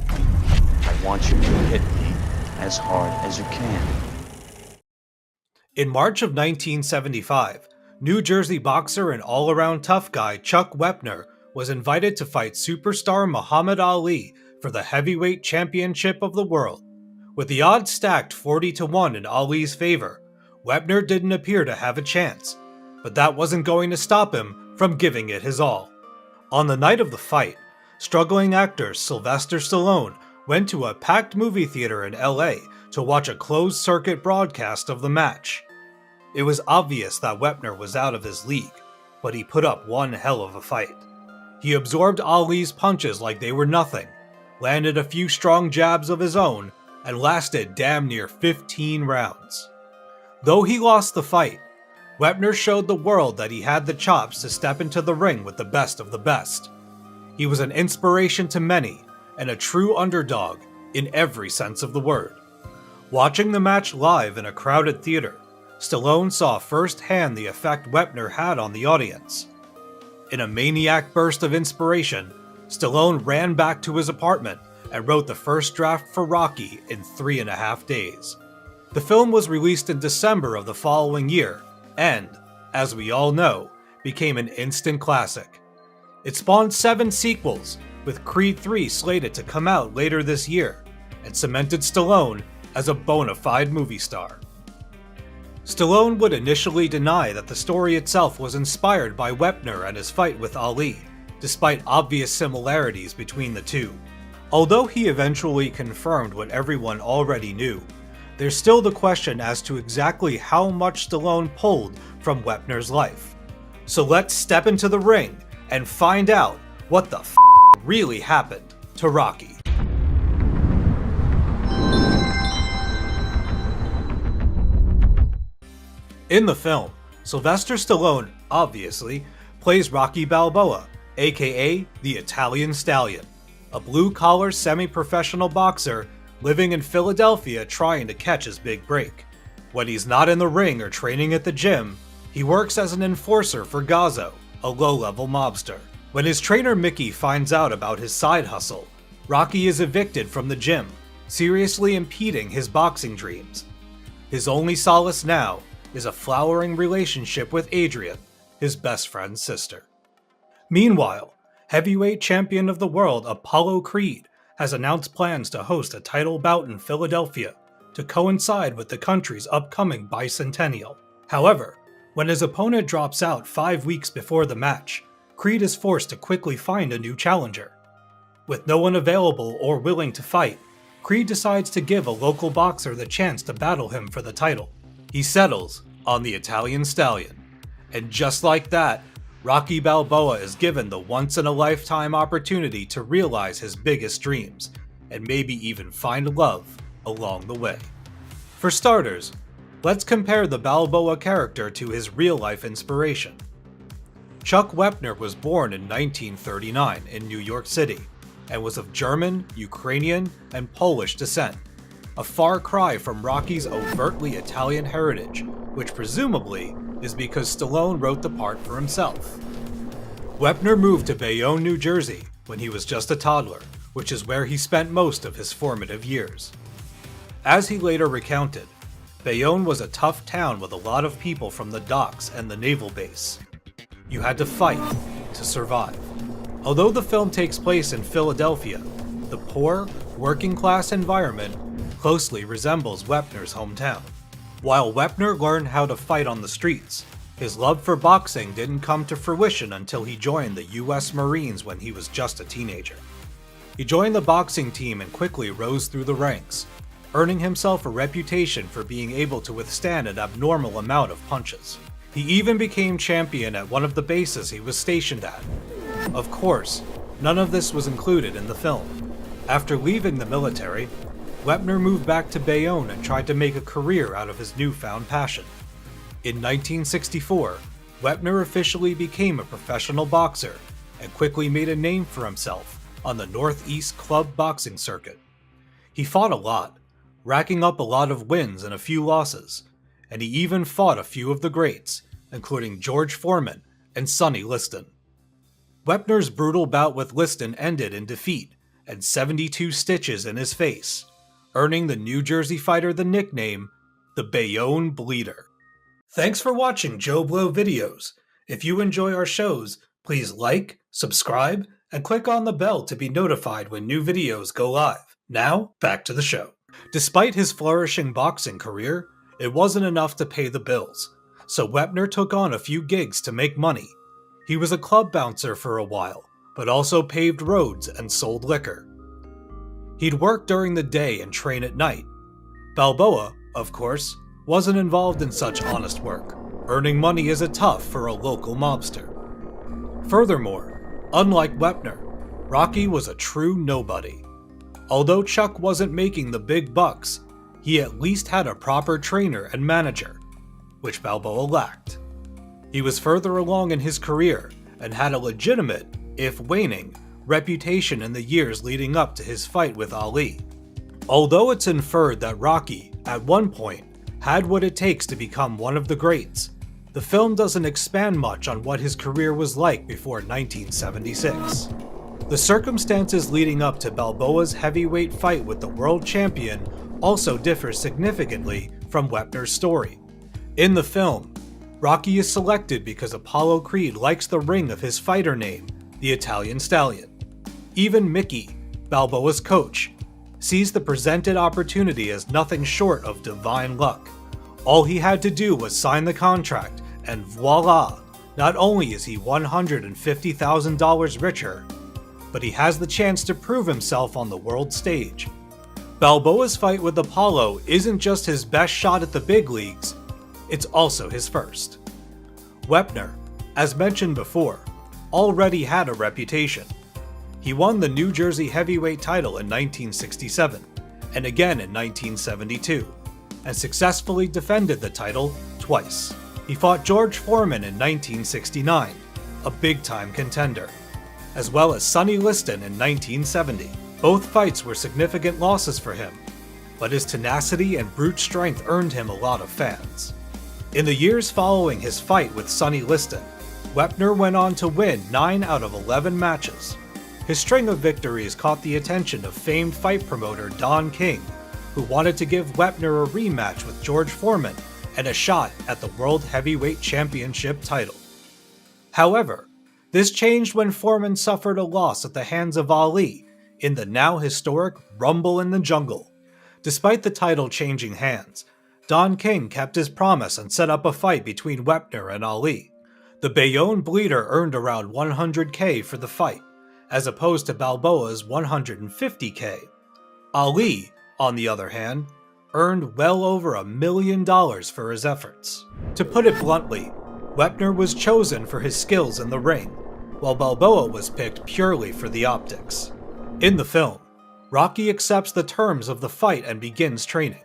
I want you to hit me as hard as you can. In March of 1975, New Jersey boxer and all-around tough guy Chuck Wepner was invited to fight superstar Muhammad Ali for the heavyweight championship of the world. With the odds stacked 40-1 in Ali's favor, Wepner didn't appear to have a chance, but that wasn't going to stop him from giving it his all. On the night of the fight, struggling actor Sylvester Stallone went to a packed movie theater in LA to watch a closed-circuit broadcast of the match. It was obvious that Wepner was out of his league, but he put up one hell of a fight. He absorbed Ali's punches like they were nothing, landed a few strong jabs of his own, and lasted damn near 15 rounds. Though he lost the fight, Wepner showed the world that he had the chops to step into the ring with the best of the best. He was an inspiration to many, and a true underdog in every sense of the word. Watching the match live in a crowded theater, Stallone saw firsthand the effect Wepner had on the audience. In a maniac burst of inspiration, Stallone ran back to his apartment and wrote the first draft for Rocky in 3.5 days. The film was released in December of the following year and, as we all know, became an instant classic. It spawned 7 sequels, with Creed 3 slated to come out later this year, and cemented Stallone as a bona fide movie star. Stallone would initially deny that the story itself was inspired by Wepner and his fight with Ali, despite obvious similarities between the two. Although he eventually confirmed what everyone already knew, there's still the question as to exactly how much Stallone pulled from Wepner's life. So let's step into the ring and find out what the really happened to Rocky. In the film, Sylvester Stallone, obviously, plays Rocky Balboa, aka the Italian Stallion, a blue-collar semi-professional boxer living in Philadelphia trying to catch his big break. When he's not in the ring or training at the gym, he works as an enforcer for Gazzo, a low-level mobster. When his trainer Mickey finds out about his side hustle, Rocky is evicted from the gym, seriously impeding his boxing dreams. His only solace now is a flowering relationship with Adrian, his best friend's sister. Meanwhile, heavyweight champion of the world Apollo Creed has announced plans to host a title bout in Philadelphia to coincide with the country's upcoming bicentennial. However, when his opponent drops out 5 weeks before the match, Creed is forced to quickly find a new challenger. With no one available or willing to fight, Creed decides to give a local boxer the chance to battle him for the title. He settles on the Italian Stallion, and just like that, Rocky Balboa is given the once-in-a-lifetime opportunity to realize his biggest dreams, and maybe even find love along the way. For starters, let's compare the Balboa character to his real-life inspiration. Chuck Wepner was born in 1939 in New York City, and was of German, Ukrainian, and Polish descent, a far cry from Rocky's overtly Italian heritage, which presumably is because Stallone wrote the part for himself. Wepner moved to Bayonne, New Jersey when he was just a toddler, which is where he spent most of his formative years. As he later recounted, Bayonne was a tough town with a lot of people from the docks and the naval base. You had to fight to survive. Although the film takes place in Philadelphia, the poor, working-class environment closely resembles Wepner's hometown. While Wepner learned how to fight on the streets, his love for boxing didn't come to fruition until he joined the US Marines when he was just a teenager. He joined the boxing team and quickly rose through the ranks, earning himself a reputation for being able to withstand an abnormal amount of punches. He even became champion at one of the bases he was stationed at. Of course, none of this was included in the film. After leaving the military, Wepner moved back to Bayonne and tried to make a career out of his newfound passion. In 1964, Wepner officially became a professional boxer and quickly made a name for himself on the Northeast club boxing circuit. He fought a lot, racking up a lot of wins and a few losses, and he even fought a few of the greats, including George Foreman and Sonny Liston. Wepner's brutal bout with Liston ended in defeat, and 72 stitches in his face, earning the New Jersey fighter the nickname the Bayonne Bleeder. Thanks for watching JoBlo videos. If you enjoy our shows, please like, subscribe, and click on the bell to be notified when new videos go live. Now, back to the show. Despite his flourishing boxing career, it wasn't enough to pay the bills, so Wepner took on a few gigs to make money. He was a club bouncer for a while, but also paved roads and sold liquor. He'd work during the day and train at night. Balboa, of course, wasn't involved in such honest work. Earning money isn't tough for a local mobster. Furthermore, unlike Wepner, Rocky was a true nobody. Although Chuck wasn't making the big bucks, he at least had a proper trainer and manager, which Balboa lacked. He was further along in his career and had a legitimate, if waning, reputation in the years leading up to his fight with Ali. Although it's inferred that Rocky, at one point, had what it takes to become one of the greats, the film doesn't expand much on what his career was like before 1976. The circumstances leading up to Balboa's heavyweight fight with the world champion also differ significantly from Wepner's story. In the film, Rocky is selected because Apollo Creed likes the ring of his fighter name, the Italian Stallion. Even Mickey, Balboa's coach, sees the presented opportunity as nothing short of divine luck. All he had to do was sign the contract, and voila! Not only is he $150,000 richer, but he has the chance to prove himself on the world stage. Balboa's fight with Apollo isn't just his best shot at the big leagues, it's also his first. Wepner, as mentioned before, already had a reputation. He won the New Jersey heavyweight title in 1967, and again in 1972, and successfully defended the title twice. He fought George Foreman in 1969, a big-time contender, as well as Sonny Liston in 1970. Both fights were significant losses for him, but his tenacity and brute strength earned him a lot of fans. In the years following his fight with Sonny Liston, Wepner went on to win 9 out of 11 matches. His string of victories caught the attention of famed fight promoter Don King, who wanted to give Wepner a rematch with George Foreman and a shot at the World Heavyweight Championship title. However, this changed when Foreman suffered a loss at the hands of Ali in the now historic Rumble in the Jungle. Despite the title changing hands, Don King kept his promise and set up a fight between Wepner and Ali. The Bayonne Bleeder earned around $100K for the fight, as opposed to Balboa's $150K. Ali, on the other hand, earned well over $1 million for his efforts. To put it bluntly, Wepner was chosen for his skills in the ring, while Balboa was picked purely for the optics. In the film, Rocky accepts the terms of the fight and begins training.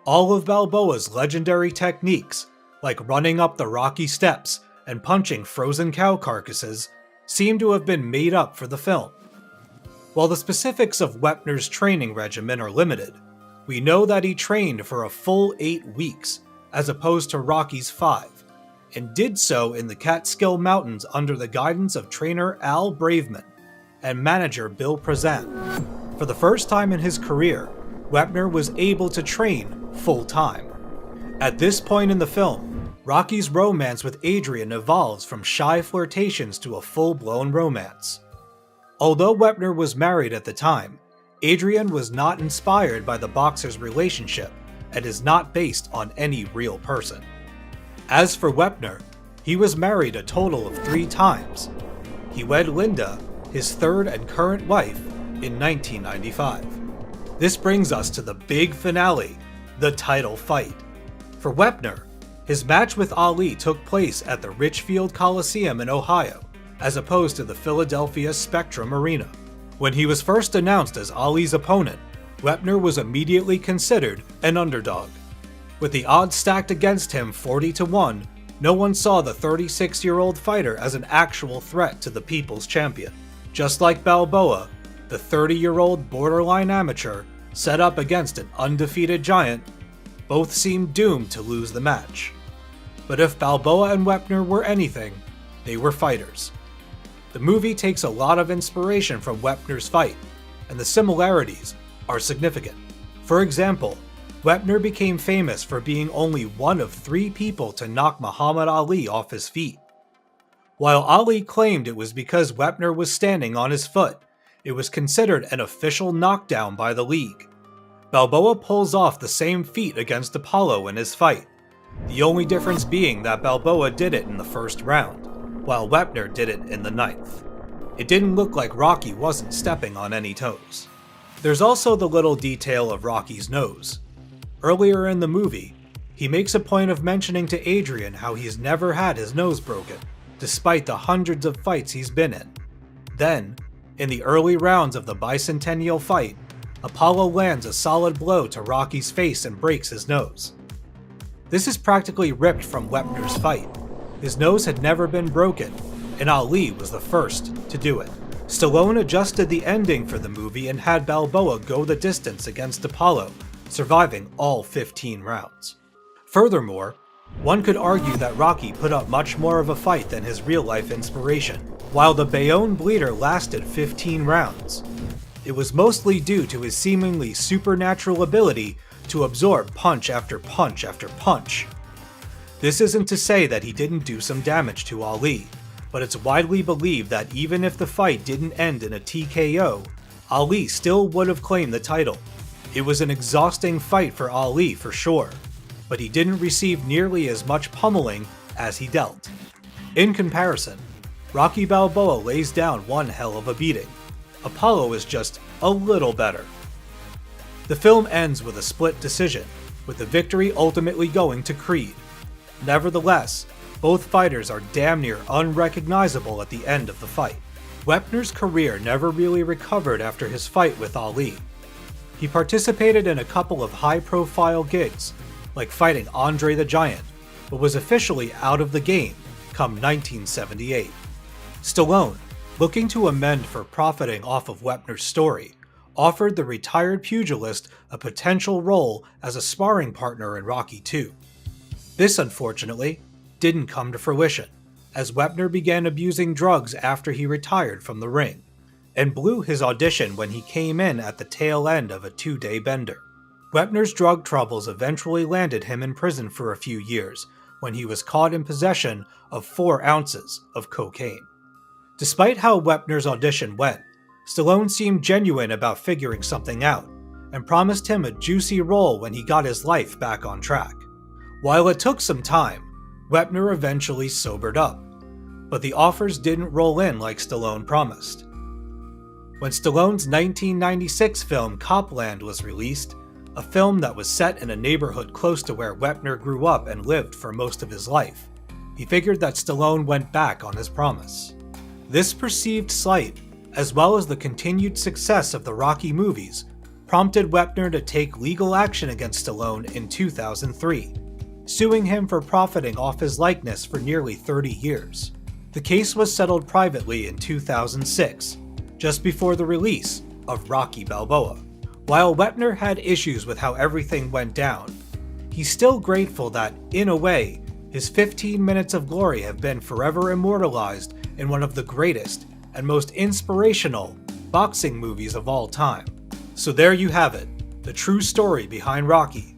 All of Balboa's legendary techniques, like running up the Rocky steps and punching frozen cow carcasses, seem to have been made up for the film. While the specifics of Wepner's training regimen are limited, we know that he trained for a full 8 weeks, as opposed to Rocky's 5, and did so in the Catskill Mountains under the guidance of trainer Al Braveman and manager Bill Prezant. For the first time in his career, Wepner was able to train full-time. At this point in the film, Rocky's romance with Adrian evolves from shy flirtations to a full-blown romance. Although Wepner was married at the time, Adrian was not inspired by the boxer's relationship and is not based on any real person. As for Wepner, he was married a total of 3 times. He wed Linda, his third and current wife, in 1995. This brings us to the big finale, the title fight. For Wepner, his match with Ali took place at the Richfield Coliseum in Ohio, as opposed to the Philadelphia Spectrum Arena. When he was first announced as Ali's opponent, Wepner was immediately considered an underdog. With the odds stacked against him 40-1, no one saw the 36-year-old fighter as an actual threat to the people's champion. Just like Balboa, the 30-year-old borderline amateur set up against an undefeated giant, both seemed doomed to lose the match. But if Balboa and Wepner were anything, they were fighters. The movie takes a lot of inspiration from Wepner's fight, and the similarities are significant. For example, Wepner became famous for being only one of 3 people to knock Muhammad Ali off his feet. While Ali claimed it was because Wepner was standing on his foot, it was considered an official knockdown by the league. Balboa pulls off the same feat against Apollo in his fight, the only difference being that Balboa did it in the first round, while Wepner did it in the 9th. It didn't look like Rocky wasn't stepping on any toes. There's also the little detail of Rocky's nose. Earlier in the movie, he makes a point of mentioning to Adrian how he's never had his nose broken, despite the hundreds of fights he's been in. Then, in the early rounds of the bicentennial fight, Apollo lands a solid blow to Rocky's face and breaks his nose. This is practically ripped from Wepner's fight. His nose had never been broken, and Ali was the first to do it. Stallone adjusted the ending for the movie and had Balboa go the distance against Apollo, surviving all 15 rounds. Furthermore, one could argue that Rocky put up much more of a fight than his real-life inspiration. While the Bayonne Bleeder lasted 15 rounds, it was mostly due to his seemingly supernatural ability to absorb punch after punch after punch. This isn't to say that he didn't do some damage to Ali, but it's widely believed that even if the fight didn't end in a TKO, Ali still would have claimed the title. It was an exhausting fight for Ali for sure, but he didn't receive nearly as much pummeling as he dealt. In comparison, Rocky Balboa lays down one hell of a beating. Apollo is just a little better. The film ends with a split decision, with the victory ultimately going to Creed. Nevertheless, both fighters are damn near unrecognizable at the end of the fight. Wepner's career never really recovered after his fight with Ali. He participated in a couple of high-profile gigs, like fighting Andre the Giant, but was officially out of the game come 1978. Stallone, looking to amend for profiting off of Wepner's story, offered the retired pugilist a potential role as a sparring partner in Rocky II. This, unfortunately, didn't come to fruition, as Wepner began abusing drugs after he retired from the ring, and blew his audition when he came in at the tail end of a 2-day bender. Wepner's drug troubles eventually landed him in prison for a few years, when he was caught in possession of 4 ounces of cocaine. Despite how Wepner's audition went, Stallone seemed genuine about figuring something out, and promised him a juicy role when he got his life back on track. While it took some time, Wepner eventually sobered up, but the offers didn't roll in like Stallone promised. When Stallone's 1996 film Copland was released, a film that was set in a neighborhood close to where Wepner grew up and lived for most of his life, he figured that Stallone went back on his promise. This perceived slight, as well as the continued success of the Rocky movies, prompted Wepner to take legal action against Stallone in 2003, suing him for profiting off his likeness for nearly 30 years. The case was settled privately in 2006, just before the release of Rocky Balboa. While Wepner had issues with how everything went down, he's still grateful that, in a way, his 15 minutes of glory have been forever immortalized in one of the greatest and most inspirational boxing movies of all time. So there you have it, the true story behind Rocky.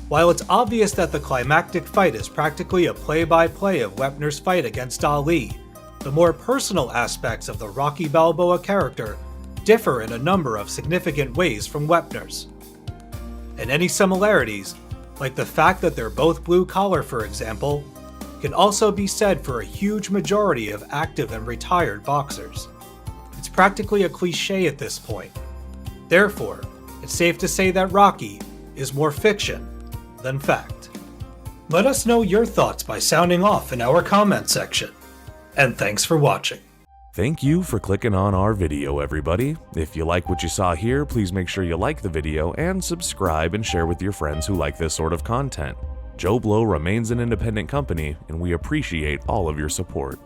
While it's obvious that the climactic fight is practically a play-by-play of Wepner's fight against Ali, the more personal aspects of the Rocky Balboa character differ in a number of significant ways from Wepner's. And any similarities, like the fact that they're both blue-collar for example, can also be said for a huge majority of active and retired boxers. It's practically a cliche at this point. Therefore, it's safe to say that Rocky is more fiction than fact. Let us know your thoughts by sounding off in our comment section. And thanks for watching. Thank you for clicking on our video, everybody. If you like what you saw here, please make sure you like the video and subscribe and share with your friends who like this sort of content. JoBlo remains an independent company, and we appreciate all of your support.